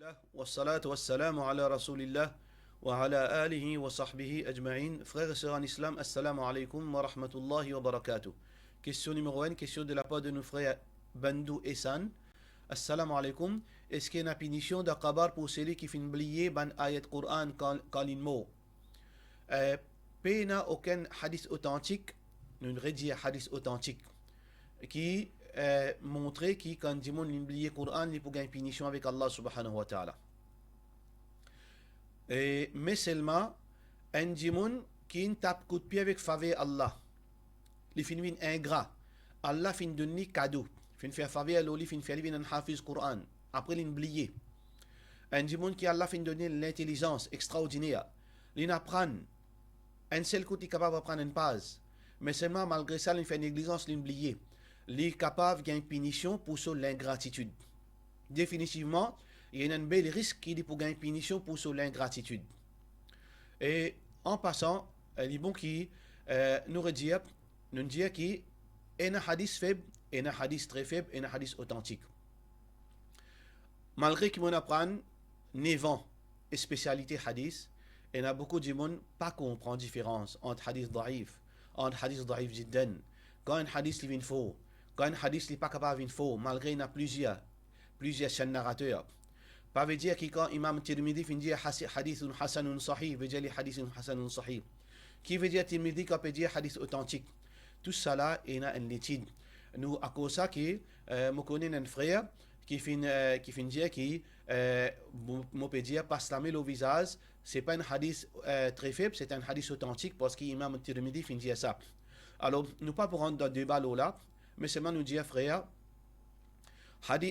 Alhamdulillah, wassalatu wassalamu ala rasulillah wa ala alihi wa sahbihi ajma'in. Frères et sœurs en islam, assalamu alaikum wa rahmatullahi wa barakatuh. Question numéro 1, question de la part de nos frères Bandou et San. Assalamu alaikum. Est-ce qu'il y a une punition d'akabar pour celui qui fait oublier ban ayat Qur'an quand il mot? N'a aucun hadith authentique, une rédige hadith authentique qui montrer qui quand dit mon oublier Coran il peut gagner punition avec Allah subhanahu wa ta'ala. Mais seulement un dimon qui ne tape coup de pied avec faveur Allah. Il finit ingrat. Allah fin donner cadeau. Fin faire faveur l'oli fin faire un hafiz Coran. Après l'oublier. Un dimon qui Allah fin donner l'intelligence extraordinaire. Il apprend un seul coup il est capable d'apprendre une page. Mais seulement malgré ça il fait négligence l'oublier. Il est capable de gagner punition pour l'ingratitude. Définitivement, il y a un bel risque qu'il est pour gagner punition pour l'ingratitude. Et en passant, il est bon qui nous dire qu'il y a un hadith faible, et un hadith très faible, et un hadith authentique. Malgré qu'on apprend 9 ans et spécialité hadith, il y a beaucoup de gens pas comprend la différence entre hadith daif, entre hadith daif jiddan, quand un hadith est faux. Quand un hadith n'est pas capable de faux, malgré qu'il y a plusieurs chaînes narrateurs. Pas veut dire que quand Imam Tirmidhi fait dire hadith hasanun sahih, veut dire les hadiths hasanun sahih. Qui veut dire Tirmidhi qui peut dire hadith authentique. Tout ça là, il y a une étude. Nous, à cause de ça, je connais un frère qui fait dire que je peux dire pas slammer au visage, c'est pas un hadith très faible, c'est un hadith authentique parce qu'Imam Tirmidhi fait dire ça. Alors, nous pas pour rentrer dans le débat là. Mais seulement nous dire, frère,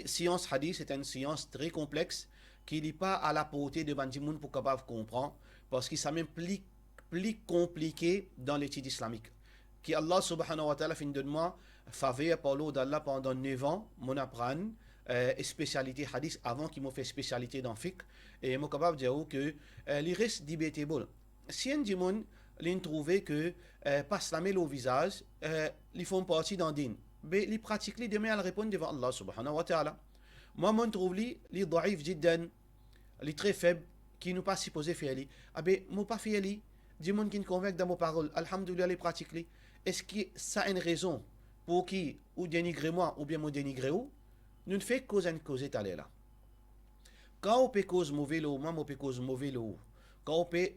science hadith, c'est une science très complexe qui n'est pas à la portée de Bandimoun pour capable de comprendre, parce que ça même plus compliqué dans l'étude islamique. Qui Allah subhanahu wa ta'ala fin de moi, faveur par l'eau d'Allah pendant 9 ans, mon apprend, spécialité hadith avant qu'il m'ait fait spécialité dans fiqh, et moi capable de dire que les restes debatable. Si un dimon, ils trouvé que pas slamer au visage, ils font partie d'un din. Mais ils pratiquent les demain à répondre devant Allah subhanahu wa ta'ala. Moi, je trouve les daif jiddan, les très faibles, qui ne pas supposés faire les. Ah ben, moi pas faire les. Des gens qui me convainquent dans mes paroles, alhamdoulilah, les pratiquent les. Est-ce que ça a une raison pour qui, ou dénigrer moi, ou bien me dénigrer ou? Nous ne faisons cause une cause étalée là. Quand on peut cause mauvais lot, moi, on peut cause mauvais lot. Quand on peut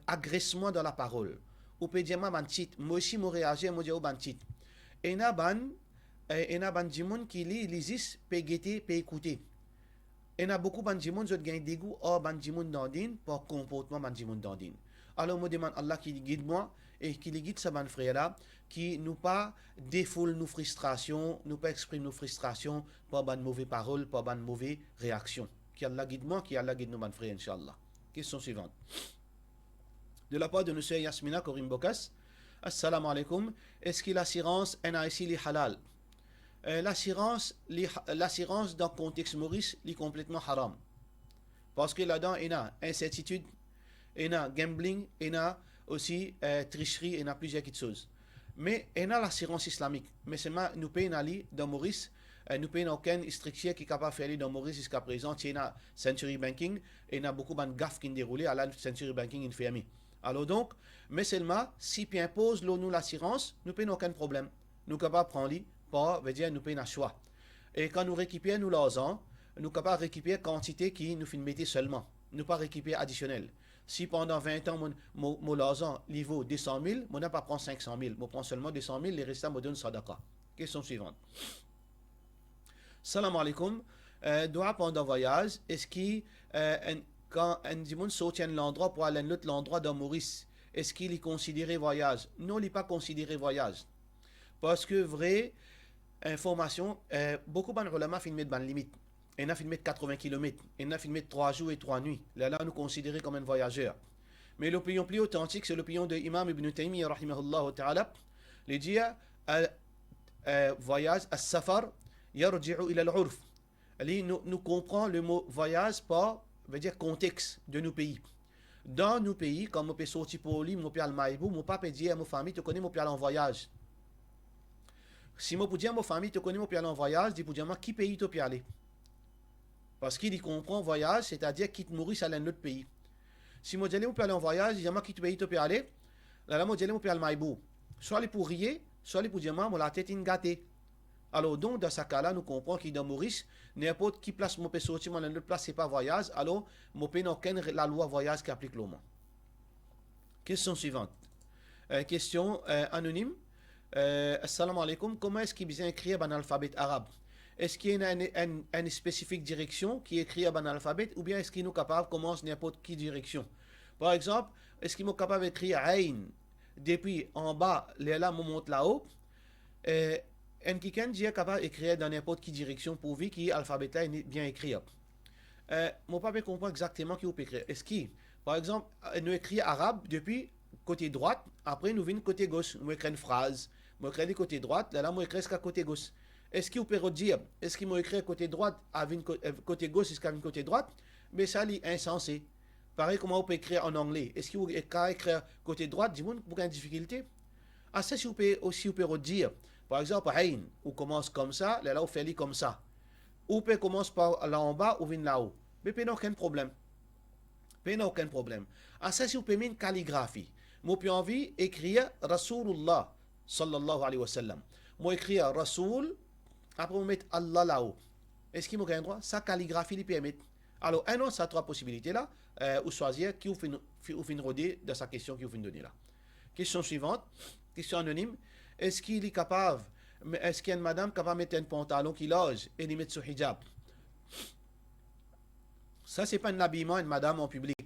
agressement dans la parole, on peut dire moi bantit, moi aussi moi réagir, moi dire au bantit. Et na ban dimon qui les peut guetter, peut écouter. Et na beaucoup ban dimon qui gagne dégoût or ban dimon dandine pour comportement ban dimon dandine. Alors moi demande Allah qui guide moi et qui guide sa ban frère là, qui nous pas défoule nos frustrations, nous pas exprime nos frustrations par ban mauvais paroles, par ban mauvais réactions. Qui Allah guide moi, qui Allah guide nos ban frère inchallah. Question suivante. De la part de M. Yasmina Korim Bokas. Assalamu alaikum. Est-ce que l'assurance NIC est halal? L'assurance dans le contexte Maurice est complètement haram. Parce que là-dedans, il y a incertitude, il y a gambling, il y a aussi tricherie, il y a plusieurs choses. Mais il y a l'assurance islamique. Mais seulement nous payons aller dans Maurice. Nous payons aucune structure qui est capable de faire aller dans Maurice jusqu'à présent. Il y a Century Banking et il y a beaucoup de gaffes qui ont déroulé à la Century Banking in fermé. Alors donc, mais seulement, si puis impose nous l'assurance, nous payons aucun problème. Nous sommes capables de prendre pas, veut dire nous payons un choix. Et quand nous récupérons nous l'argent, nous sommes capables de récupérer quantité qui nous fait mettre seulement. Nous pas récupérer additionnel. Si pendant 20 ans, mon l'argent vaut 200 000, je ne pas prendre 500 000. Je prends seulement 200 000, les restants me donnent sadaqa. Question suivante. Salam alaikum. Doit pendant voyage, est-ce qu'il quand un dimon soutient l'endroit pour aller à l'autre endroit dans Maurice, est-ce qu'il est considéré voyage? Non, il n'est pas considéré voyage. Parce que vraie information, beaucoup de ulama filment mettre une limite. Il y a filmé 80 km, il y a filmé 3 jours et 3 nuits. Là, nous considérons comme un voyageur. Mais l'opinion plus authentique, c'est l'opinion de Imam Ibn Taymiyyah, rahimahullah ta'ala. Il dit voyage, as-safar, yarji'u ila al-urf. Nous comprenons le mot voyage par veut dire contexte de nos pays. Dans nos pays, comme on peut sortir pour lui, on peut aller à Maïbou, mon papa dit à ma famille, tu connais, on peut aller en voyage. Si je peux dire à ma famille, tu connais, on peut aller en voyage, dis pour dire, qui pays tu peux aller? Parce qu'il y comprend voyage, c'est-à-dire quitte Maurice à un autre pays. Si moi j'allais aller en voyage, je dis quitte pays tu peux aller, là moi j'allais aller Maïbou. Soit les pour rire, soit les pour dire moi la tête est gâtée. Alors donc dans ce cas-là, nous comprenons qu'il dans Maurice, n'importe qui place moi peut sortir dans une autre place, c'est pas voyage, alors moi peux aucune la loi voyage qui applique le moment. Question suivante. Question anonyme. Assalamu alaikum. Comment est-ce qu'il vient écrire un alphabet arabe? Est-ce qu'il y a une spécifique direction qui écrit un alphabet ou bien est-ce qu'il est capable de commencer n'importe quelle direction? Par exemple, est-ce qu'il est capable d'écrire Ain depuis en bas, là, on monte là-haut? Un quelqu'un est capable d'écrire dans n'importe quelle direction pourvu que l'alphabet là est bien écrit. Mon papa comprend exactement qui peut écrire. Est-ce qu'il, par exemple, nous écrit arabe depuis côté droite, après nous venons côté gauche, nous écrit une phrase, nous écrit côté droite, là nous écrit jusqu'à côté gauche. Est-ce qu'il peut dire, est-ce qu'il m'a écrit côté droite, à côté gauche jusqu'à côté droite? Mais ça, c'est insensé. Pareil, comment on peut écrire en anglais? Est-ce qu'il peut écrire côté droite, dis-moi, pour une difficulté? Ah, ça, si vous pouvez aussi dire, par exemple, Ain, on commence comme ça, là, on fait comme ça. Ou peut commencer par là en bas, ou vient là-haut. Mais il n'y a aucun problème. Il n'y a aucun problème. Ah, ça, si vous pouvez mettre une calligraphie. Moi, j'ai envie d'écrire Rasulullah, sallallahu alayhi wa sallam. Moi, écrire Rasoul, après, on met Allah là-haut. Est-ce qu'il m'a un droit? Sa calligraphie lui permet. Alors, un an, ça a trois possibilités là. Ou choisir qui vous fait rodé dans sa question qui vous fait donner là. Question suivante. Question anonyme. Est-ce qu'il est capable, est-ce qu'il y a une madame capable de mettre un pantalon qui loge et lui mettre sur hijab? Ça, c'est pas un habillement, une madame en public.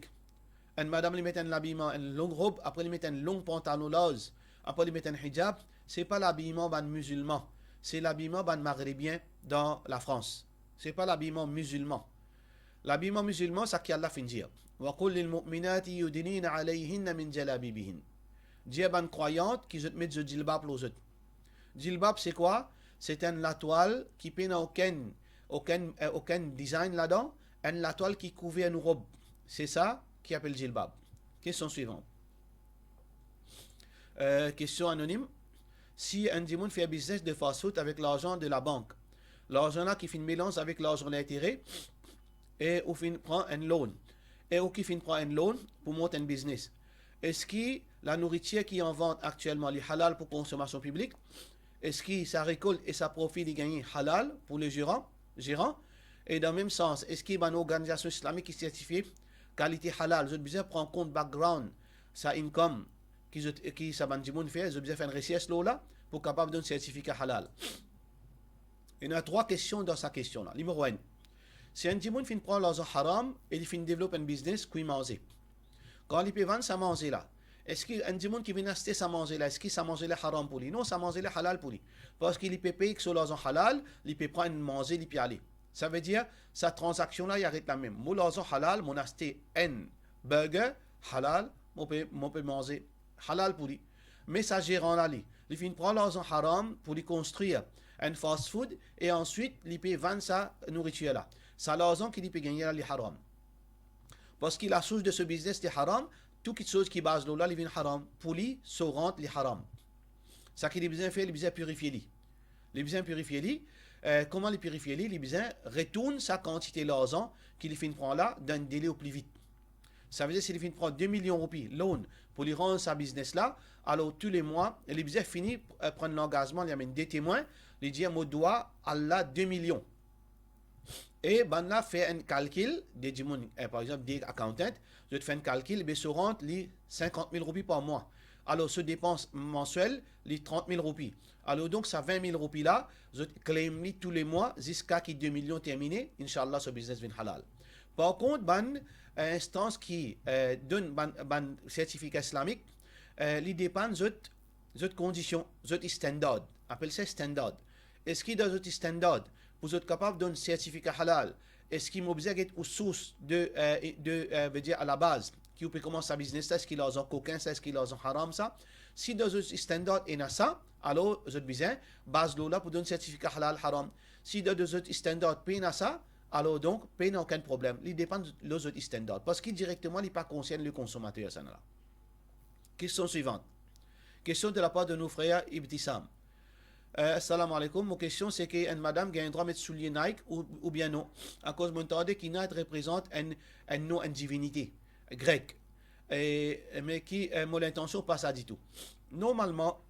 Une madame lui met un habillement, une longue robe, après lui met un long pantalon loge, après lui met un hijab. C'est pas l'habillement d'un musulman. C'est l'habillement d'un maghrébien dans la France. C'est pas l'habillement musulman. L'habillement musulman, c'est ce qu'Allah fait dire. وَقُلْ لِلْمُؤْمِنَاتِ يُدْنِينَ عَلَيْهِنَّ مِنْ جَلَابِيبِهِنَّ. Dieu ban croyante qui met le djilbab aux autres. Djilbab c'est quoi? C'est la toile qui n'a aucun design là-dedans, la toile qui couvre une robe. C'est ça qui appelle djilbab. Question suivante. Question anonyme. Si un dimoun fait un business de fast-food avec l'argent de la banque, l'argent là qui fait une mélange avec l'argent d'intérêt, et ou fin prend un loan, et ou qui fin prend un loan pour monter un business. Est-ce que la nourriture qui en vente actuellement est halal pour consommation publique? Est-ce que sa récolte et sa profit est gagné halal pour le gérant? Et dans le même sens, est-ce qu'il y a une organisation islamique qui certifie qualité halal? Je besoin prendre en compte background, sa income, qui sa bandimoun fait, je besoin faire une recherche là pour capable d'un certificat halal. Il y a trois questions dans sa question là. Numéro 1. Si un dimoun fin prend l'argent haram et il fin développer un business qui mange. Quand il peut vendre sa manger là, est-ce qu'un dimoun qui vient acheter sa manger là, est-ce que sa manger là haram pour lui? Non, sa manger là halal pour lui. Parce qu'il peut payer que sur l'argent halal, il peut prendre manger, il peut aller. Ça veut dire, sa transaction là, il arrête la même. Mon l'argent halal, mon acheter un burger halal, mon peut manger halal pour lui. Mais sa gérant là, il finit prendre l'argent haram pour lui construire un fast food et ensuite il peut vendre sa nourriture là. C'est l'argent qu'il peut gagner là, les haram. Parce que la source de ce business est haram, toute chose qui base là, il vient haram. Pour lui, ça rentre les haram. Ça qu'il a besoin de faire, il a besoin de purifier lui. Il a besoin de purifier lui. Comment les purifier lui? Il a besoin de retourner sa quantité d'argent qu'il finit prendre là d'un délai au plus vite. Ça veut dire s'il finit prendre 2 millions de roupies loan pour lui rendre sa business là, alors tous les mois, il a besoin de finir prendre l'engagement, il amène des témoins, il dit moi dois Allah 2 millions. Et ben là fait un calcul des par exemple des accountants, je te fais un calcul, ben se rentre les 50 000 roupies par mois. Alors ce dépense mensuelle les 30 000 roupies. Alors donc ça 20 000 roupies là, je claim les tous les mois jusqu'à qui 2 millions terminés, Inch'Allah ce business vient halal. Par contre, ban instance qui donne ban certificat islamique, les dépend de conditions, de standard, appelle ça standard. Est-ce qu'il y a des standards pour être capable d'un certificat halal? Est-ce qu'il m'oblige d'être aux sources veut dire à la base, qui peut commencer à business, est-ce qu'il a un coquin, est-ce qu'il a un haram ça? Si dans un standard il y a ça, alors vous avez besoin base là pour donner un certificat halal haram. Si dans un standard il y a ça, alors donc il n'y a aucun problème. Il dépend de l'autre standard parce qu'il directement il pas concerne le consommateur ça là. Question suivante. Question de la part de nos frères Ibtissam. Assalamu alaikum. Ma question c'est que madame a un droit de mettre souliers Nike ou bien non. À cause de mon tardé qui Nike représente un nom, une divinité grecque. Mais qui, mon intention pas ça du tout. Normalement,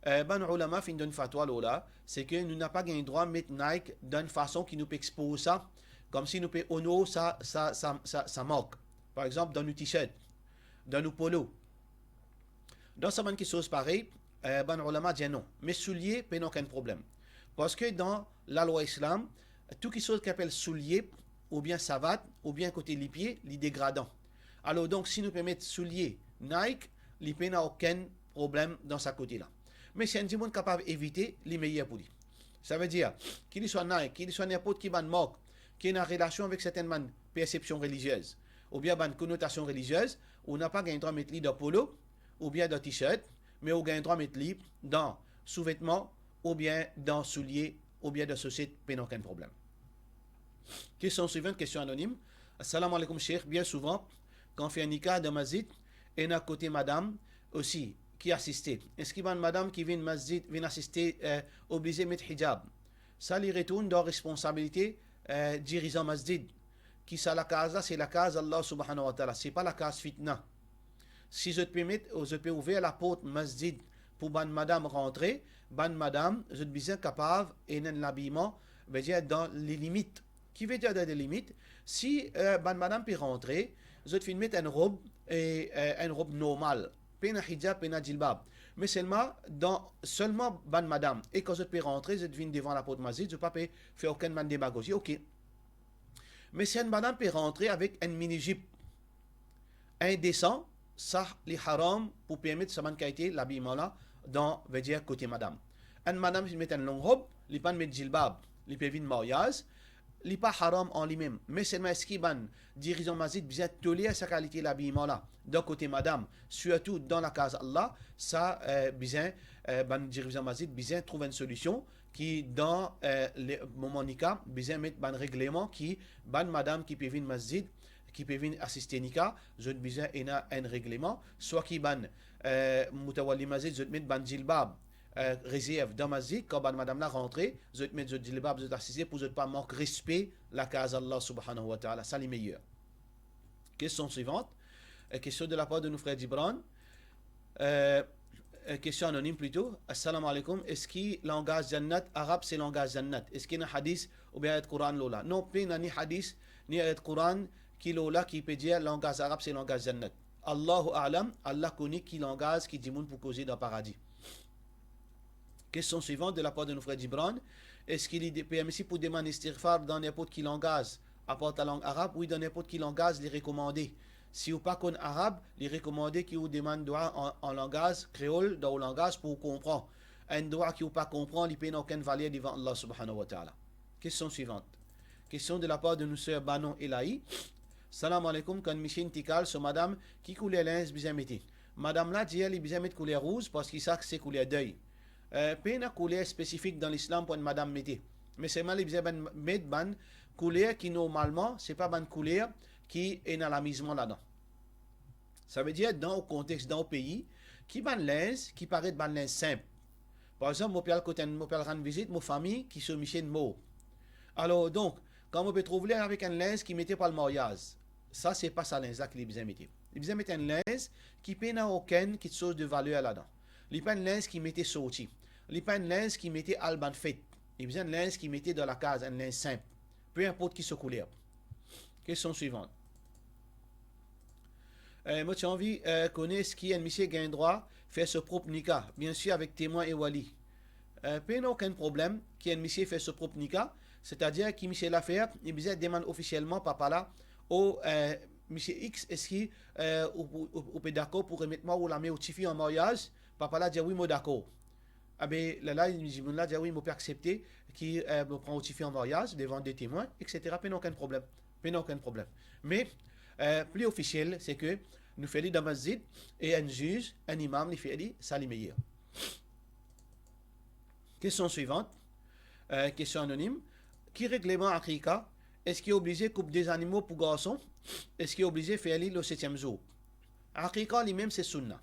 ben ulama fin d'une fatwa là, c'est que nous n'avons pas le droit de mettre Nike d'une façon qui nous peut exposer ça, comme si nous peut honorer ça marque. Par exemple, dans nos t-shirts, dans nos polos. Dans certaines choses pareilles, ben ulama dit non. Mais souliers, pas aucun problème. Parce que dans la loi islam, tout qui chose qu'appelle souliers, ou bien savate, ou bien côté les pieds, les dégradants. Alors donc, si nous pouvons mettre souliers Nike, il n'a aucun problème dans sa côté-là. Mais si un monde capable d'éviter, les meilleurs pour lui. Ça veut dire, qu'il soit Nike, qu'il soit n'importe qui ban moque, qui est en relation avec certaines perceptions religieuses, ou bien une connotation religieuse, on n'a pas le droit de mettre dans polo, ou bien dans t-shirt, mais on a le droit de mettre dans sous-vêtements, ou bien dans souliers, ou bien dans société, pas aucun problème. Question suivante, question anonyme. Assalamu alaikum, cheikh. Bien souvent, quand on fait un nikah de masjid, et à côté madame aussi, qui assistait. Est-ce qu'il y a une madame qui vient masjid, vient assister, obligée de mettre hijab? Ça lui retourne dans la responsabilité dirigeant masjid. Qui ça la case là, c'est la case Allah subhanahu wa ta'ala. C'est pas la case fitna. Si je peux ouvrir la porte masjid pour ban madame rentrer, ban madame, je suis bien capable et l'habillement, veut dire dans les limites. Qui veut dire dans les limites? Si ban madame peut rentrer, je te mettre une robe et une robe normale. Pas un hijab, pas un djilbab. Mais seulement ban madame. Et quand je peux rentrer, je viens devant la porte masjid, je ne peux pas faire aucun man démagogie. Ok. Mais si une madame peut rentrer avec un mini-jupe indécent, ça, les haram pour permettre sa qualité l'habillement là, dans, veut dire, côté madame. Une madame qui met une longue robe, il peut mettre djilbab, il peut venir mariage, il n'est pas haram en lui-même. Mais seulement est-ce qu'il ban dirigeant masjid bien tolérer sa qualité l'habillement là, d'un côté madame, surtout dans la case Allah, ça, bien, ban dirigeant masjid bien trouve une solution qui dans le moment nikah, bien mettre un règlement qui ban madame qui peut venir masjid, qui peut venir assister Nika, je vais besoin un règlement, soit qui ban Moutawali Masjid, je vais mettre ban djilbab réserve dans Masjid, quand ban madame la rentrée, je vais mettre djilbab, je vais assister pour ne pas manquer respect la case Allah subhanahu wa ta'ala, ça les meilleurs. Question suivante, question de la part de nos frères Gibran, question anonyme plutôt. Assalamu alaikum, est-ce que le langage jannat arabe c'est le langage jannat? Est-ce qu'il y a un hadith ou bien un Coran lola? Non, pas ni hadith ni un Coran qui lola qui peut dire langage arabe c'est langage jannat. Allahu a'lam, Allah connaît qui langage qui dit moun pour causer dans le paradis. Question suivante de la part de nos frères Gibran. Est-ce qu'il est permis pour demander istighfar dans n'importe quel langage à part la langue arabe? Oui, dans n'importe quel langage, les recommandés. Si vous pas connaissez arabe, les recommandés qui vous demandent droit en langage créole, dans le langage pour comprendre. Un droit qui vous pas comprendre, il n'a aucune valeur devant Allah subhanahu wa ta'ala. Question suivante. Question de la part de nos sœurs Banon et Laï. Salam alaikum, quand Michel Tikal, sur madame qui coulait linge bien métier. Madame là, dit elle, bien mettre couleur rouge parce qu'il sait que c'est couleur deuil. Pas une couleur spécifique dans l'islam pour une madame métier. Mais c'est mal, il bien mettre une couleur qui normalement, c'est pas une couleur qui est dans l'amusement là-dedans. Ça veut dire dans le contexte, dans le pays, qui ban linge, qui paraît ban linge simple. Par exemple, moi peux rendre visite ma famille qui se Michel Mo. Alors donc, quand on peut trouver avec un linge qui mettait pas le mariage, ça c'est pas ça linge là qu'il bien mettait. Il bien mettre un linge qui n'a aucune chose de valeur là-dedans. Il pas un linge qui mettait sorti. Il pas un linge qui mettait alban fait. Il bien un linge qui mettait dans la case, un linge simple. Peu importe qui se couleur. Question suivante. Moi, j'ai envie de connaître qui est un monsieur qui a un droit faire ce propre nikah, bien sûr avec témoin et wali. Pas aucun problème qui un monsieur fait ce propre nikah, c'est-à-dire qui monsieur l'a fait, il bien demande officiellement papa là au monsieur X, est-ce qu'il est d'accord pour remettre moi ou la main au tifi en mariage? Papa là dit oui, moi d'accord. Ah ben là, il dit oui, moi peux accepter qui me prend au tifi en mariage devant des témoins, etc. Pas aucun problème. Pas aucun problème. Mais plus officiel, c'est que nous faisons dans masjid et un juge, un imam, il fait ça les meilleurs. Question suivante, question anonyme. Qui règlement Akrika? Est-ce qu'il est obligé de couper des animaux pour garçons? Est-ce qu'il est obligé de faire le 7e jour? Akrika lui-même c'est sunna.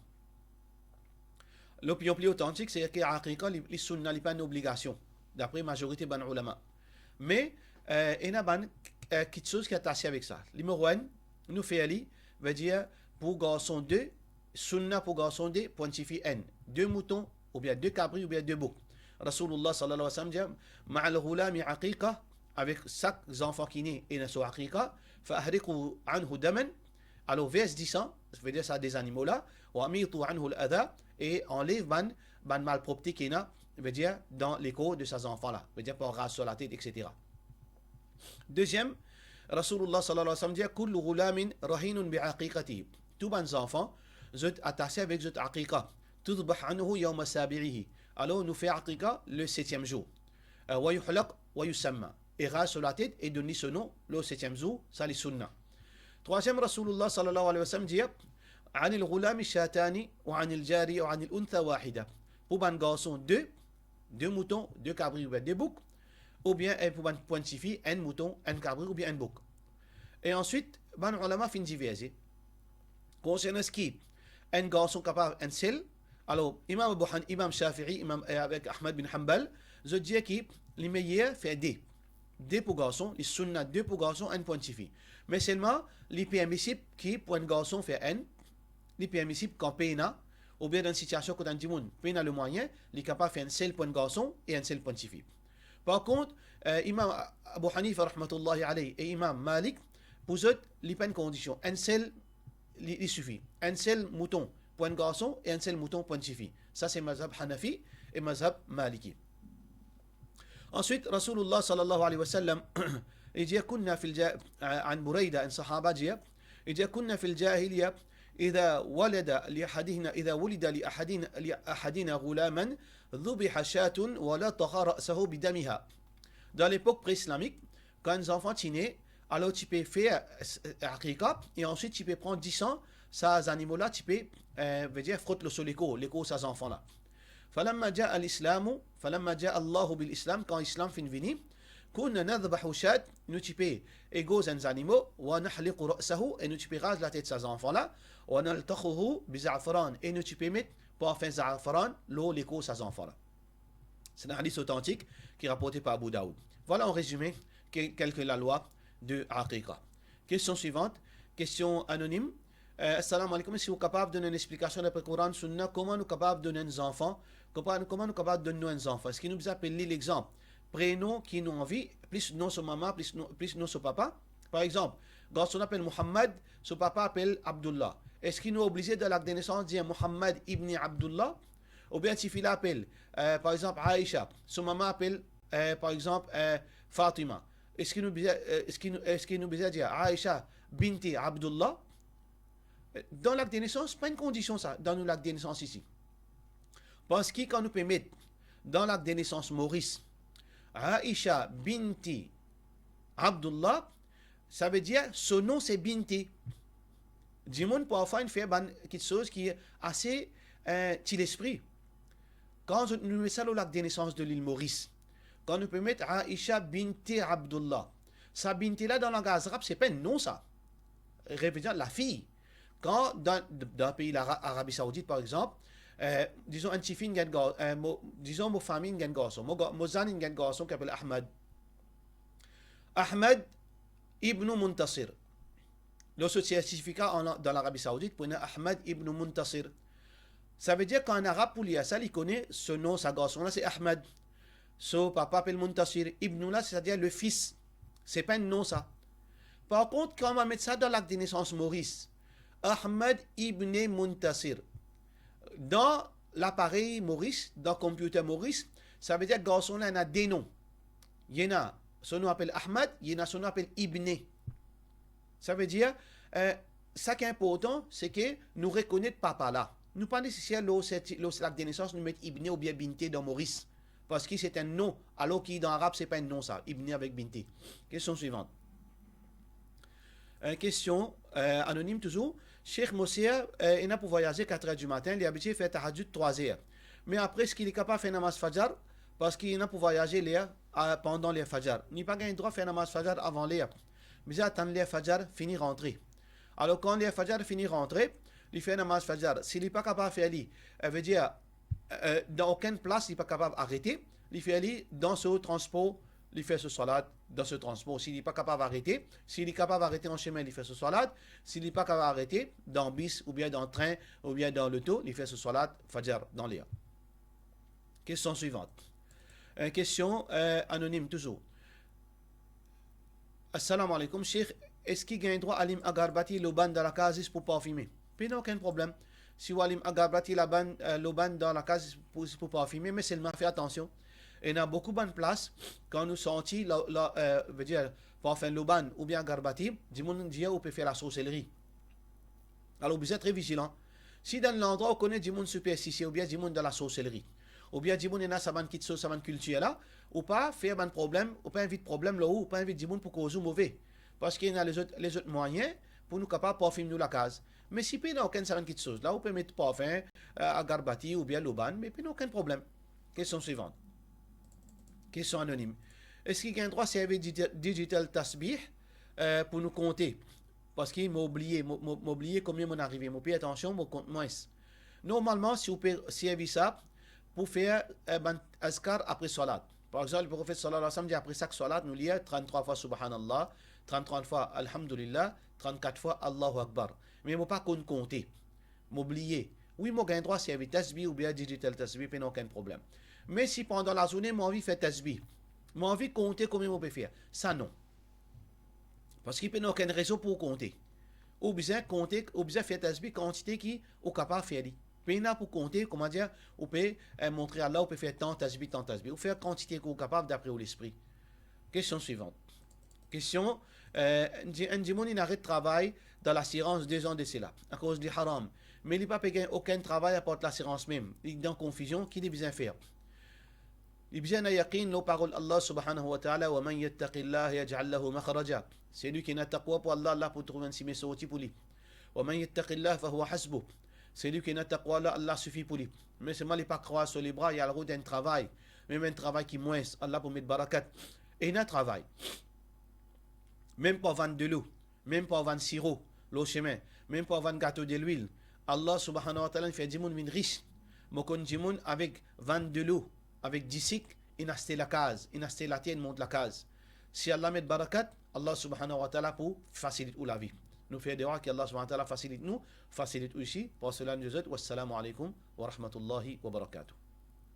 L'opinion plus authentique, c'est que l'aqiqa, les sunna, n'est pas une obligation, d'après la majorité des ulama. Mais, il y a quelque chose qui est attaché avec ça. Numéro 1, nous fait ali, veut dire, pour garçon 2, sunna pour garçon 2, pointifie N. 2 moutons, ou bien 2 cabris, ou bien 2 boucs. Rasulullah sallallahu alayhi wa sallam dit, ma'al ghulami aqiqa, avec chaque enfant qui naît et naît sur aqiqa, fa'ahriqu anhu daman, alors verse 10 ans, ça veut dire ça des animaux là, wa amitu anhu al-adha, et enlève ban malpropreté qui est veut dire dans l'écho de ces enfants là, veut dire pour raser sur la tête, etc. Deuxième, Rasulullah sallallahu alayhi wa sallam dit, kullu ghulamin rahinun bi'aqiqatihi. Tous les enfants, sont attachés avec cette aqiqa. Tudbah anhu yawma sabi'ihi. Alors nous fait aqiqa le 7e jour. Wa yuhlaq wa yusamma. Et rase sur la tête et donne ce nom le 7e jour, ça les sunna. Troisième, Rasulullah sallallahu alayhi wa sallam dit, عن الغلام الشاتان وعن الجاري وعن الأنثى واحدة. Pour un garçon, deux moutons, deux cabris ou bien deux boucs, ou bien pour un pointifie, un mouton, un cabri ou bien un bouc. Et ensuite, ban ulama fin divisé. Concernant ce qui un garçon capable un seul, alors Imam Shafi'i, avec Ahmad bin Hanbal, je dis que les meilleurs fait deux pour garçon, les sunnah deux pour garçon, un pointifie. Mais seulement les permissibles qui pour un garçon fait un, les permissibles quand peina, ou bien dans une situation quand un dimoun peina le moyen, les capable faire un seul point garçon et un seul pointifie. Par contre, Imam Abu Hanifa rahmatullahi alayhi et Imam Malik posent les peines conditions. Un seul il suffit. Un seul mouton point garçon et un seul mouton point fille. Ça c'est mazhab Hanafi et mazhab Maliki. Ensuite, Rasulullah sallallahu alayhi wa sallam, il dit كنا في عن بريدة ان صحابة جاء il dit كنا في الجاهلية إذا ولد لأحدنا غلاما ذبح شاة ولطخ رأسه بدمها. Dans l'époque pré-islamique, quand un enfant est né, alors tu peux faire aqiqa et ensuite tu peux prendre 10 ans, ces animaux-là, tu peux veut dire frotte le sur l'écho, ces enfants-là. فلما جاء الإسلام فلما جاء الله بالإسلام quand l'islam fin venu كنا نذبح شاة nous tu peux égauser un animaux ونحلق رأسه et nous tu peux raser la tête de ces enfants-là ونلتخه بزعفران et nous tu peux mettre pour faire za'afran l'eau l'écho ces enfants-là. C'est un hadith authentique qui est rapporté par Abu Daoud. Voilà en résumé quelques la loi de Aqiqa. Question suivante, question anonyme. Assalamu alaikum, est-ce que vous êtes capable de donner une explication d'après le Coran, Sunna, comment nous sommes capables de donner des enfants, comment nous sommes capables de donner des enfants? Est-ce qu'il nous appelle l'exemple? Prénom qui nous envie, plus nom sur maman, plus nom sur papa. Par exemple, quand on appelle Muhammad, son papa appelle Abdullah. Est-ce qu'il nous est obligé de l'acte de naissance dire Muhammad ibn Abdullah? Ou bien si il appelle, par exemple, Aïcha, son maman appelle, par exemple, Fatima. Est-ce qu'il nous besoin dire Aïcha binti Abdullah? Dans l'acte de naissance, pas une condition ça, dans l'acte de naissance ici. Parce que quand nous peut mettre dans l'acte de naissance Maurice, Aïcha binti Abdullah, ça veut dire son nom c'est binti. Dimon pour enfin faire quelque chose qui est assez petit l'esprit. Quand nous mettons ça dans l'acte de naissance de l'île Maurice, quand nous peut mettre Aïcha binti Abdullah, sa binti là dans la langue arabe, c'est pas un nom ça. Répétant la fille. Quand dans le pays l'Arabie Saoudite par exemple, disons un petit fille disons mon famille un garçon, mon zan un garçon qui s'appelle Ahmad. Ahmad ibn Muntasir. Le certificat dans l'Arabie Saoudite pour Ahmad ibn Muntasir. Ça veut dire qu'en arabe pour l'Iasal, il connaît ce nom, sa garçon là c'est Ahmad. Son papa appelle Muntasir. Ibn là, c'est-à-dire le fils. C'est pas un nom ça. Par contre, quand on va mettre ça dans l'acte de naissance Maurice, Ahmad ibn Muntasir. Dans l'appareil Maurice, dans le computer Maurice, ça veut dire que garçon là, il y a des noms. Il y en a, son nom appelle Ahmad, il y en a son nom appelle Ibn. Ça veut dire, ça qui est important, c'est que nous reconnaissons papa là. Nous pas nécessaire l'acte de naissance, nous mettre Ibn ou bien Binti dans Maurice. Parce que c'est un nom, alors que dans l'arabe, c'est pas un nom ça. Ibn avec Binti. Question suivante. Question anonyme toujours. Cheikh Moussia, il a pour voyager 4h du matin, il est habitué à faire tahajjud 3h. Mais après, est-ce qu'il est capable de faire namaz fajar? Parce qu'il a pour voyager pendant les fajar. Il n'a pas le droit de faire namaz fajar avant l'air. Mais il attend les fajar, finir rentrer. Alors quand les fajar finit rentrer, il fait namaz fajar. S'il n'est pas capable de faire lui, elle veut dire, dans aucune place, il n'est pas capable d'arrêter. Il fait aller dans ce transport, il fait ce salat dans ce transport. S'il n'est pas capable d'arrêter, s'il est capable d'arrêter en chemin, il fait ce salat. S'il n'est pas capable d'arrêter dans le bus, ou bien dans le train, ou bien dans l'auto, il fait ce salat fajr dans l'air. Question suivante. Question anonyme toujours. Assalamu alaikum, Cheikh. Est-ce qu'il gagne droit à l'im agarbati l'oban dans la case pour parfumer? Puis non, aucun problème. Si vous allez agarbati l'oban dans la case pour parfumer, mais seulement fait attention. Il y a beaucoup de places quand nous sentons veut dire parfum l'oban ou bien agarbati, du monde dit on peut faire la sorcellerie. Alors vous êtes très vigilant. Si dans l'endroit où on connaît du monde superstitieux ou bien du monde de la sorcellerie, ou bien du monde n'a sa qui sa culture là, ou pas faire un problème, ou pas inviter problème là ou pas inviter du monde pour causer mauvais. Parce qu'il y a les autres moyens pour nous capables de parfumer nous la case. Mais si il n'y a aucune chose, là on peut mettre parfum, agarbati ou bien l'oban, mais il n'y a aucun problème. Question suivante. Question anonyme. Est-ce qu'il y a un droit de servir digital tasbih pour nous compter? Parce qu'il m'a oublié combien m'en arrivé. M'a payé attention, m'a compte moins. Normalement, si vous pouvez servir ça pour faire un azkar après salat. Par exemple, le prophète sallallahu alayhi wa sallam dit après chaque salat, nous lisons 33 fois subhanallah, 33 fois alhamdulillah, 34 fois Allahu Akbar. Mais je ne pas compter. M'oublier. Oui, moi, j'ai un droit à servir tasbih ou bien digital tasbih, puis aucun problème. Mais si pendant la journée, j'ai envie de faire tasbih, j'ai envie de compter combien je peux faire, ça non. Parce qu'il n'y a aucune raison pour compter. Ou bien compter, ou bien faire tasbih, quantité qui est capable de faire. Puis il y a pour compter, comment dire, on peut montrer à Allah, on peut faire tant tasbih, ou faire quantité qu'on est capable d'après l'esprit. Question suivante. Question, un dimon il arrête de travail dans l'assurance 2 ans de cela, à cause du haram. Mais il n'a pas payé aucun travail à part l'assurance même. Il est dans confusion, qu'il est besoin de faire. Il est besoin de yaqin, nos paroles Allah subhanahu wa ta'ala, wa man yattaqillah yaj'al lahu makhraja. C'est lui qui n'a taqwa pour Allah, Allah pour trouver un cimé sorti pour lui. Wa man yattaqillah fa huwa hasbuh. C'est lui qui n'a taqwa Allah, Allah suffit pour lui. Mais seulement il n'est pas croire sur les bras, il y a le route d'un travail. Même un travail qui moins, Allah pour mettre barakat. Et il y a un travail. Même pas vendre de l'eau, même pas vendre sirop, l'eau chemin, même pas vendre gâteau de l'huile. Allah subhanahu wa ta'ala fait du monde riche. Mokon du monde avec vendre de l'eau, avec 10 cycles, il a acheté la case, il a acheté la tienne, monte la case. Si Allah met barakat, Allah subhanahu wa ta'ala pour faciliter la vie. Nous faisons des rois que Allah subhanahu wa ta'ala facilite nous, facilite aussi. Pour cela nous dit, wassalamu alaikum wa rahmatullahi wa barakatuh.